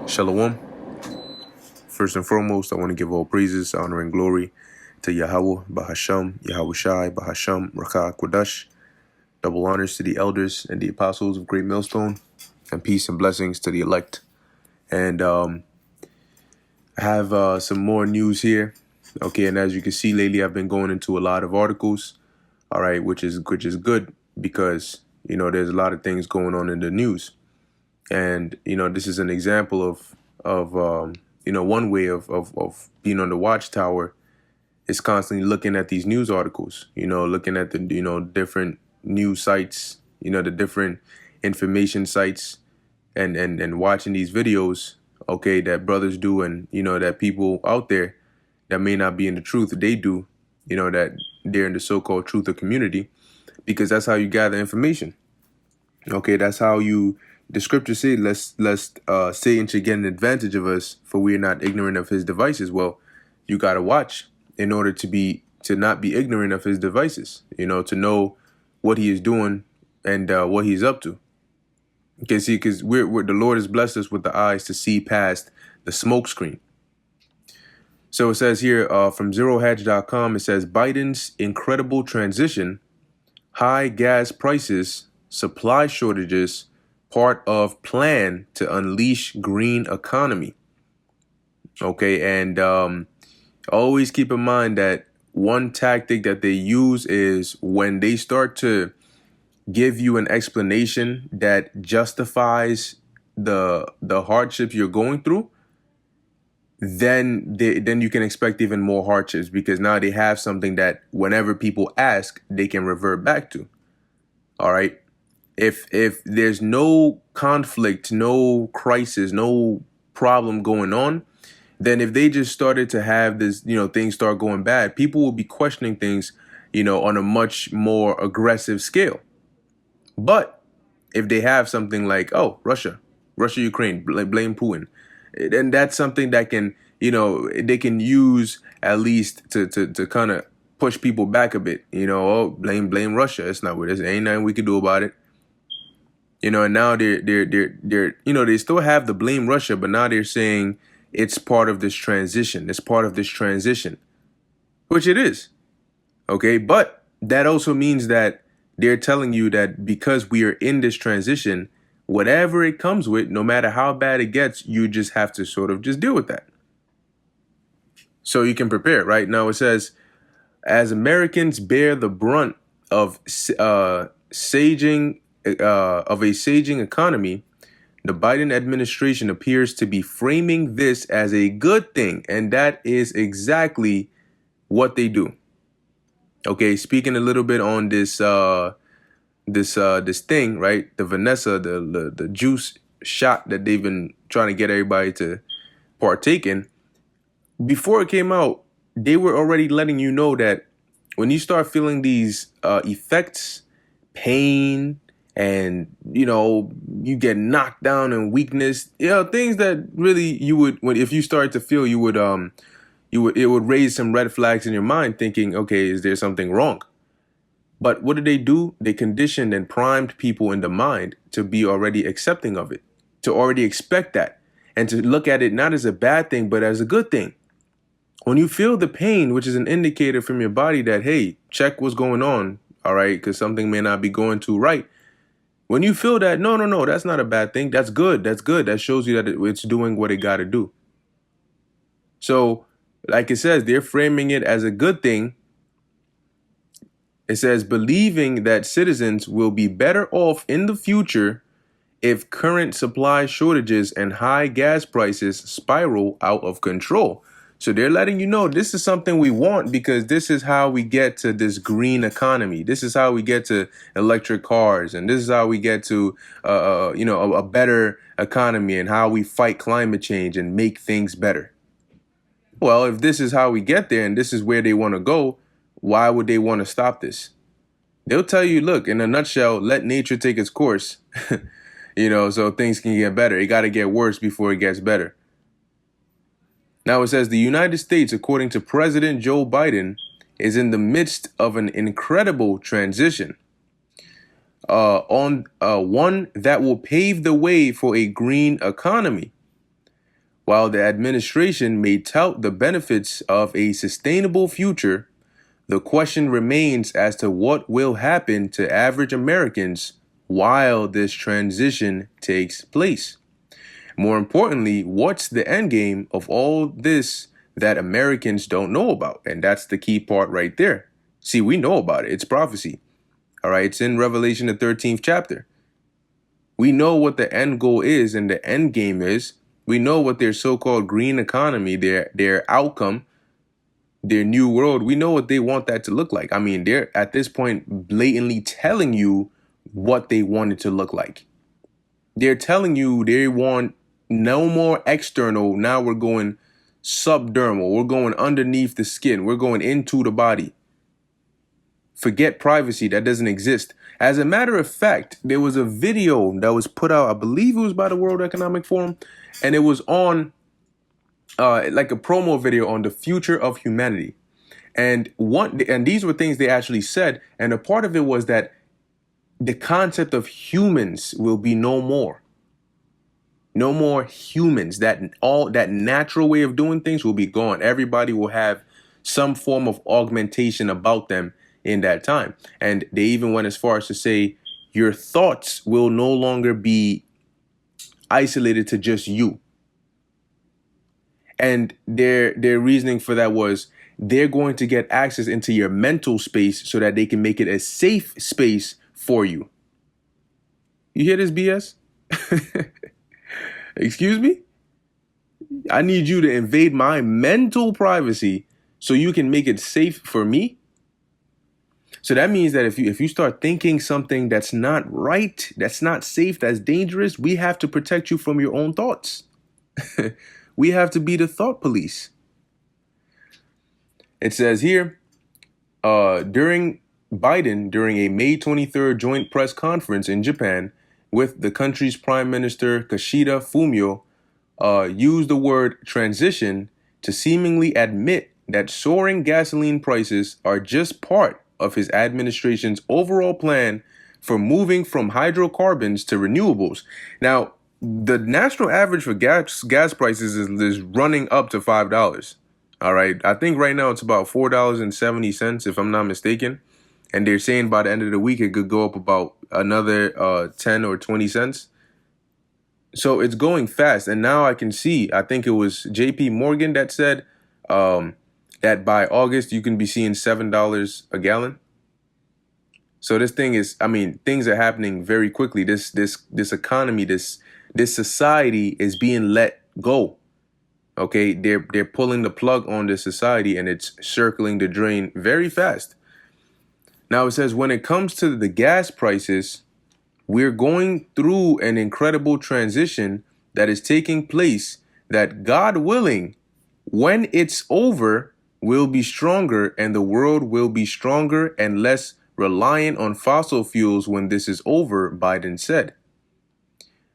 Shalom. First and foremost, I want to give all praises, honor, and glory to Yahweh, Bahasham, Yahweh Shai, Bahasham, Rakah, Qudash. Double honors to the elders and the apostles of Great Millstone, and peace and blessings to the elect. And I have some more news here. Okay, and as you can see, lately I've been going into a lot of articles. All right, which is good because there's a lot of things going on in the news, and this is an example of one way of being on the watchtower is constantly looking at these news articles, looking at the different news sites, the different information sites, and watching these videos, okay, that brothers do, and that people out there that may not be in the truth, they do, that they're in the so-called truth of community, because that's how you gather information. Okay, that's how the scripture say, lest Satan should get an advantage of us, for we are not ignorant of his devices. Well, you got to watch in order to not be ignorant of his devices, to know what he is doing and what he's up to. Okay, see, because we're the Lord has blessed us with the eyes to see past the smoke screen. So it says here from ZeroHedge.com, it says Biden's incredible transition, high gas prices, supply shortages, part of plan to unleash green economy. Okay, and always keep in mind that one tactic that they use is when they start to give you an explanation that justifies the hardships you're going through, then you can expect even more hardships, because now they have something that whenever people ask, they can revert back to. All right. If there's no conflict, no crisis, no problem going on, then if they just started to have this, things start going bad, people will be questioning things, on a much more aggressive scale. But if they have something like, oh, Russia, Ukraine, blame Putin, then that's something that can, they can use at least to kind of push people back a bit. Oh, blame Russia. It's not what it is. Ain't nothing we can do about it. And now they're they still have the blame Russia, but now they're saying it's part of this transition. It's part of this transition, which it is. Okay, but that also means that they're telling you that because we are in this transition, whatever it comes with, no matter how bad it gets, you just have to sort of just deal with that. So you can prepare. Right now it says, as Americans bear the brunt of a saging economy, the Biden administration appears to be framing this as a good thing, and that is exactly what they do. Okay, speaking a little bit on this this thing, right? The Vanessa, the juice shot that they've been trying to get everybody to partake in. Before it came out, they were already letting you know that when you start feeling these effects, pain, and you get knocked down and weakness, things that really you would, if you start to feel, it would raise some red flags in your mind, thinking, okay, is there something wrong? But what did they do? They conditioned and primed people in the mind to be already accepting of it, to already expect that, and to look at it not as a bad thing, but as a good thing. When you feel the pain, which is an indicator from your body that, hey, check what's going on, all right, because something may not be going too right. When you feel that, no, that's not a bad thing. That's good. That's good. That shows you that it's doing what it got to do. So, like it says, they're framing it as a good thing. It says, believing that citizens will be better off in the future if current supply shortages and high gas prices spiral out of control. So they're letting you know this is something we want, because this is how we get to this green economy. This is how we get to electric cars, and this is how we get to a better economy, and how we fight climate change and make things better. Well, if this is how we get there and this is where they want to go, why would they want to stop this? They'll tell you, look, in a nutshell, let nature take its course, so things can get better. It got to get worse before it gets better. Now it says the United States, according to President Joe Biden, is in the midst of an incredible transition on one that will pave the way for a green economy. While the administration may tout the benefits of a sustainable future, the question remains as to what will happen to average Americans while this transition takes place. More importantly, what's the end game of all this that Americans don't know about? And that's the key part right there. See, we know about it. It's prophecy. All right, it's in Revelation, the 13th chapter. We know what the end goal is and the end game is. We know what their so-called green economy, their outcome, their new world, we know what they want that to look like. I mean, they're at this point blatantly telling you what they want it to look like. They're telling you they want no more external. Now we're going subdermal. We're going underneath the skin. We're going into the body. Forget privacy. That doesn't exist. As a matter of fact, there was a video that was put out, I believe it was by the World Economic Forum, and it was on like a promo video on the future of humanity. And these were things they actually said. And a part of it was that the concept of humans will be no more. No more humans. That natural way of doing things will be gone. Everybody will have some form of augmentation about them in that time. And they even went as far as to say your thoughts will no longer be isolated to just you. And their reasoning for that was they're going to get access into your mental space so that they can make it a safe space for you. You hear this BS? Excuse me? I need you to invade my mental privacy so you can make it safe for me. So that means that if you start thinking something that's not right, that's not safe, that's dangerous, we have to protect you from your own thoughts. We have to be the thought police. It says here, during a May 23rd joint press conference in Japan with the country's Prime Minister Kishida Fumio, used the word transition to seemingly admit that soaring gasoline prices are just part of his administration's overall plan for moving from hydrocarbons to renewables. Now, the national average for gas prices is running up to $5. All right. I think right now it's about $4.70, if I'm not mistaken. And they're saying by the end of the week, it could go up about another 10 or 20 cents. So it's going fast. And now I can see, I think it was JP Morgan that said that by August, you can be seeing $7 a gallon. So this thing is, I mean, things are happening very quickly. This economy, this society is being let go. Okay, they're pulling the plug on this society and it's circling the drain very fast. Now it says when it comes to the gas prices, we're going through an incredible transition that is taking place that, God willing, when it's over, will be stronger and the world will be stronger and less reliant on fossil fuels when this is over, Biden said.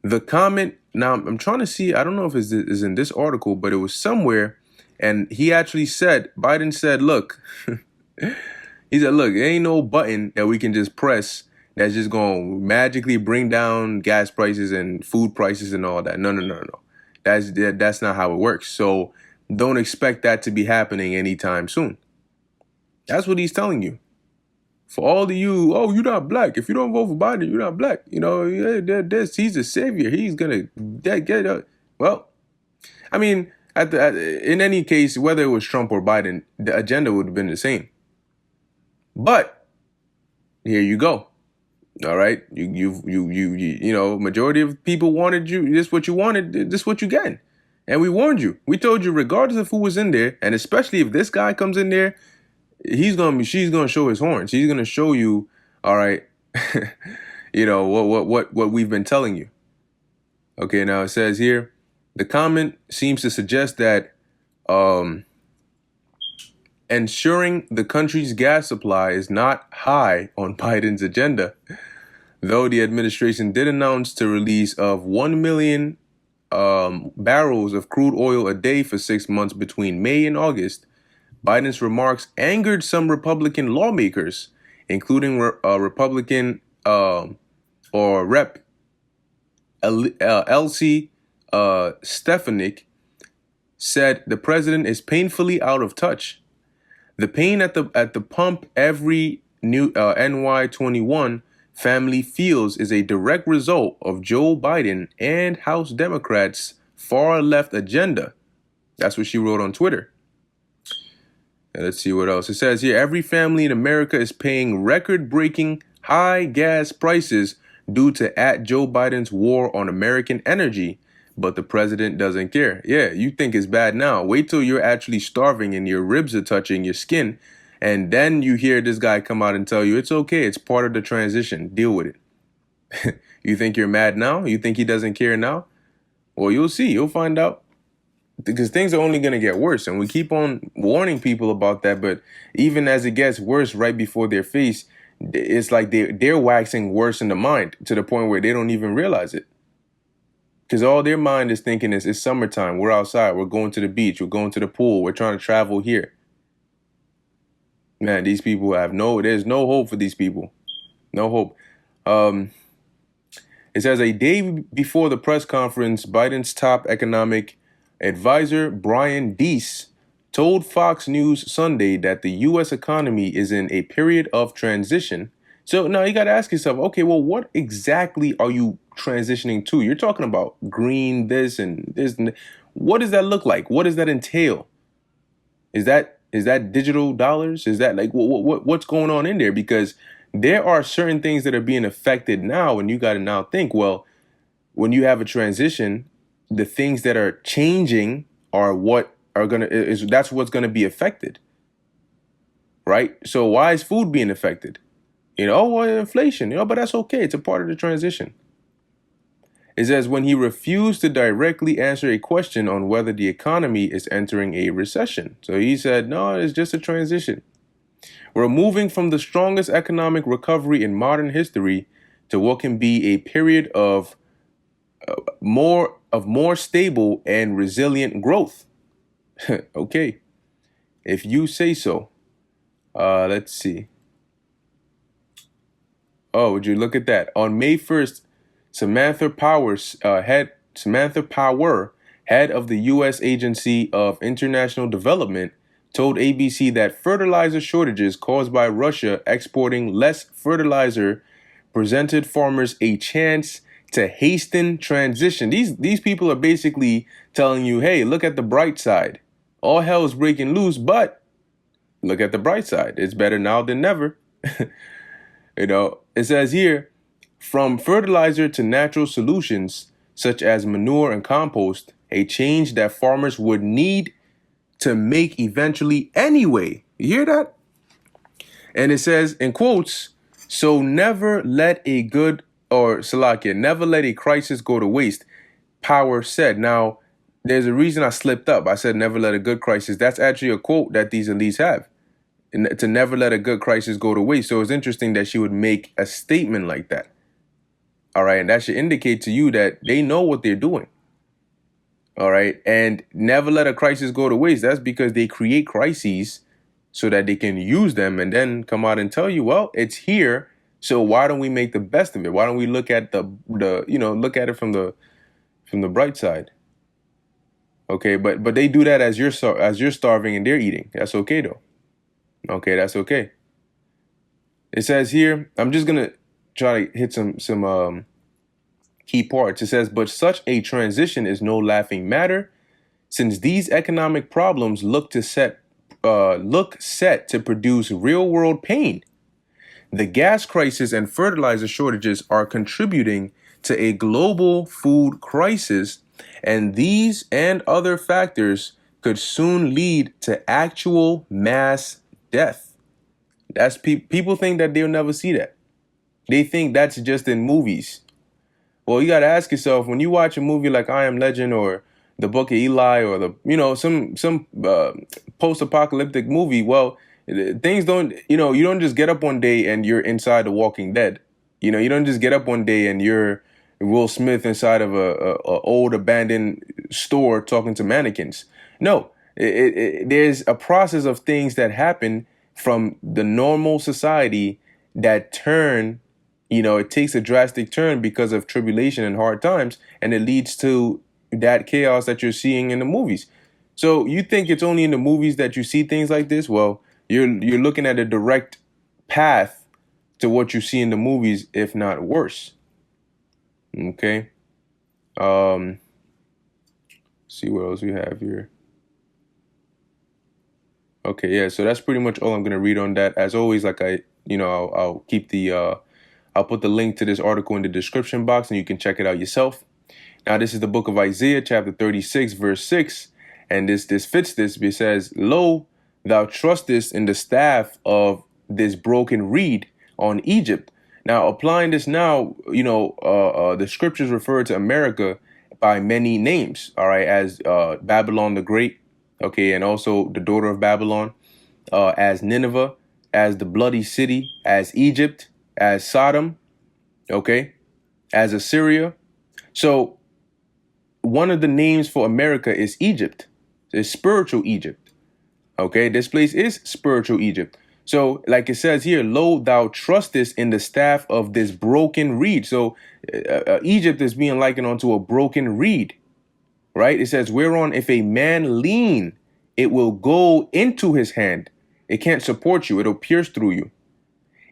The comment, now I'm trying to see, I don't know if it's in this article, but it was somewhere, and he actually said, Biden said, look, he said, look, there ain't no button that we can just press that's just going to magically bring down gas prices and food prices and all that. No. That's not how it works. So don't expect that to be happening anytime soon. That's what he's telling you. For all of you, oh, you're not black. If you don't vote for Biden, you're not black. You know, he's a savior. He's going to get it. Well, I mean, in any case, whether it was Trump or Biden, the agenda would have been the same. But here you go. All right. You know, majority of people wanted you. This is what you wanted. This is what you get. And we warned you. We told you, regardless of who was in there, and especially if this guy comes in there, she's going to show his horns. She's going to show you, all right, you know, what we've been telling you. Okay, now it says here, the comment seems to suggest that ensuring the country's gas supply is not high on Biden's agenda, though the administration did announce the release of 1 million barrels of crude oil a day for 6 months between May and August. Biden's remarks angered some Republican lawmakers, including Republican or Rep. Elsie Stefanik, said the president is painfully out of touch. The pain at the pump every new NY21 family feels is a direct result of Joe Biden and House Democrats' far left agenda. That's what she wrote on Twitter. And let's see what else. It says here, every family in America is paying record-breaking high gas prices due to Joe Biden's war on American energy, but the president doesn't care. Yeah, you think it's bad now. Wait till you're actually starving and your ribs are touching your skin, and then you hear this guy come out and tell you it's okay, it's part of the transition, deal with it. You think you're mad now? You think he doesn't care now? Well, you'll see. You'll find out. Because things are only going to get worse, and we keep on warning people about that, but even as it gets worse right before their face, it's like they're waxing worse in the mind to the point where they don't even realize it. Because all their mind is thinking is, it's summertime, we're outside, we're going to the beach, we're going to the pool, we're trying to travel here. Man, these people there's no hope for these people. No hope. It says a day before the press conference, Biden's top economic advisor Brian Deese told Fox News Sunday that the U.S. economy is in a period of transition. So now you got to ask yourself, okay, well, what exactly are you transitioning to? You're talking about green, this and this. And what does that look like? What does that entail? Is that digital dollars? Is that like what's going on in there? Because there are certain things that are being affected now, and you got to now think, well, when you have a transition, the things that are changing are that's what's gonna be affected, right? So why is food being affected? Well, inflation, but that's okay. It's a part of the transition. It says when he refused to directly answer a question on whether the economy is entering a recession. So he said, no, it's just a transition. We're moving from the strongest economic recovery in modern history to what can be a period of more stable and resilient growth. Okay, if you say so. Let's see. Oh, would you look at that? On May 1st, Samantha Power, head of the U.S. Agency of International Development, told ABC that fertilizer shortages caused by Russia exporting less fertilizer presented farmers a chance to hasten transition. These people are basically telling you, hey, look at the bright side. All hell is breaking loose, but look at the bright side. It's better now than never. It says here, from fertilizer to natural solutions, such as manure and compost, a change that farmers would need to make eventually anyway. You hear that? And it says, in quotes, so never let a never let a crisis go to waste, Power said. Now, there's a reason I slipped up. I said never let a good crisis. That's actually a quote that these elites have. To never let a good crisis go to waste. So it's interesting that she would make a statement like that. All right. And that should indicate to you that they know what they're doing. All right. And never let a crisis go to waste. That's because they create crises so that they can use them and then come out and tell you, well, it's here. So why don't we make the best of it? Why don't we look at look at it from the bright side? Okay, but they do that as you're starving and they're eating. That's okay though. Okay, that's okay. It says here, I'm just gonna try to hit some key parts. It says, but such a transition is no laughing matter, since these economic problems look set to produce real world pain. The gas crisis and fertilizer shortages are contributing to a global food crisis, and these and other factors could soon lead to actual mass death. That's people think that they'll never see that. They think that's just in movies. Well, you got to ask yourself, when you watch a movie like I Am Legend or The Book of Eli or some post-apocalyptic movie, well, things don't, you don't just get up one day and you're inside The Walking Dead. You don't just get up one day and you're Will Smith inside of a old abandoned store talking to mannequins. No, there's a process of things that happen from the normal society that turn, it takes a drastic turn because of tribulation and hard times, and it leads to that chaos that you're seeing in the movies. So you think it's only in the movies that you see things like this? Well, you're looking at a direct path to what you see in the movies, if not worse. Okay. See what else we have here. Okay, yeah, so that's pretty much all I'm gonna read on that. As always, like I'll keep I'll put the link to this article in the description box and you can check it out yourself. Now, this is the book of Isaiah, chapter 36, verse 6. And this fits this. It says, Lo, thou trustest in the staff of this broken reed on Egypt. Now, applying this now, the scriptures refer to America by many names, all right, as Babylon the Great, okay, and also the daughter of Babylon, as Nineveh, as the bloody city, as Egypt, as Sodom, okay, as Assyria. So one of the names for America is Egypt. It's spiritual Egypt. Okay, this place is spiritual Egypt. So like it says here, lo, thou trustest in the staff of this broken reed. So Egypt is being likened unto a broken reed, right? It says, whereon if a man lean, it will go into his hand. It can't support you. It'll pierce through you.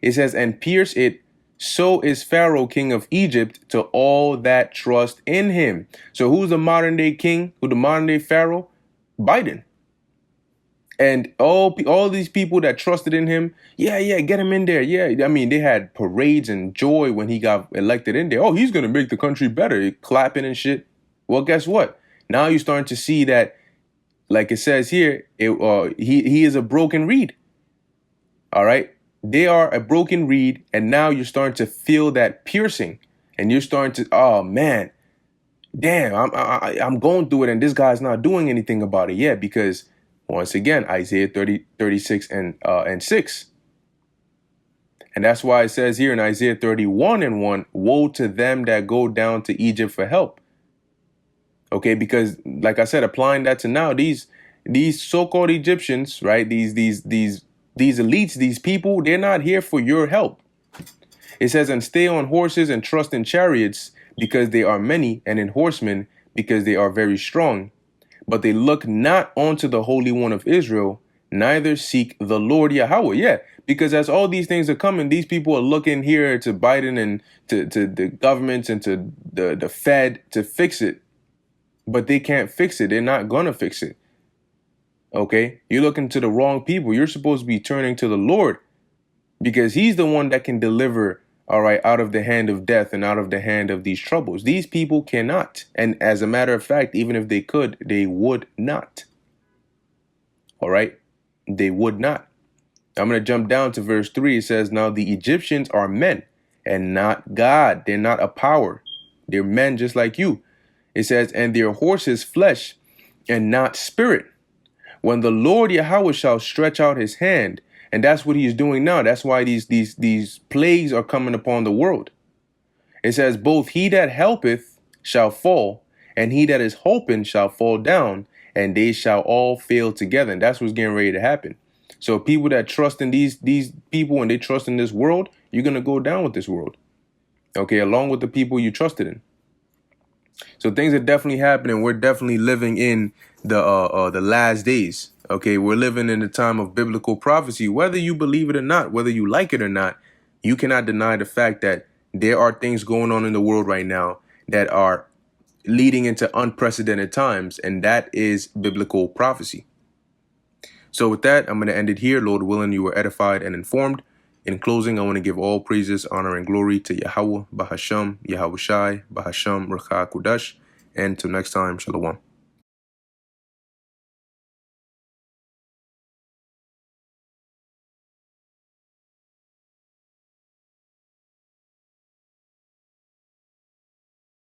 It says, and pierce it. So is Pharaoh, king of Egypt, to all that trust in him. So who's the modern day king? Who the modern day Pharaoh? Biden. And all these people that trusted in him, yeah, get him in there. Yeah, I mean, they had parades and joy when he got elected in there. Oh, he's going to make the country better, clapping and shit. Well, guess what? Now you're starting to see that, like it says here, he is a broken reed. All right? They are a broken reed, and now you're starting to feel that piercing. And you're starting to, oh, man, damn, I'm going through it, and this guy's not doing anything about it yet because, once again, Isaiah 36 and 6. And that's why it says here in Isaiah 31 and 1, woe to them that go down to Egypt for help. Okay, because like I said, applying that to now, these so-called Egyptians, right? These elites, these people, they're not here for your help. It says, and stay on horses and trust in chariots because they are many, and in horsemen because they are very strong. But they look not unto the Holy One of Israel, neither seek the Lord Yahweh. Yeah, because as all these things are coming, these people are looking here to Biden and to the governments and to the Fed to fix it. But they can't fix it. They're not going to fix it. Okay? You're looking to the wrong people. You're supposed to be turning to the Lord because he's the one that can deliver, all right, out of the hand of death and out of the hand of these troubles. These people cannot. And as a matter of fact, even if they could, they would not. All right? They would not. I'm going to jump down to verse 3. It says, now the Egyptians are men and not God. They're not a power. They're men just like you. It says, and their horses flesh and not spirit. When the Lord Yahweh shall stretch out his hand, and that's what he is doing now. That's why these plagues are coming upon the world. It says, both he that helpeth shall fall, and he that is hoping shall fall down, and they shall all fail together. And that's what's getting ready to happen. So people that trust in these people and they trust in this world, you're going to go down with this world. Okay, along with the people you trusted in. So things are definitely happening. We're definitely living in the last days. Okay, we're living in the time of biblical prophecy. Whether you believe it or not, whether you like it or not, you cannot deny the fact that there are things going on in the world right now that are leading into unprecedented times, and that is biblical prophecy. So with that, I'm going to end it here. Lord willing, you were edified and informed. In closing, I want to give all praises, honor, and glory to Yahweh, Bahasham, Yahweh Shai, Bahasham, Rakah Kudash. And till next time, Shalom.